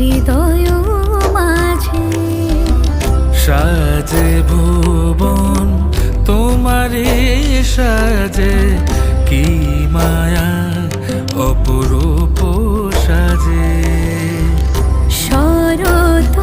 হৃদয় মাঝে। সাজে ভুবন তোমারে সাজে, কি মায়া অপরূপ সাজে। শরত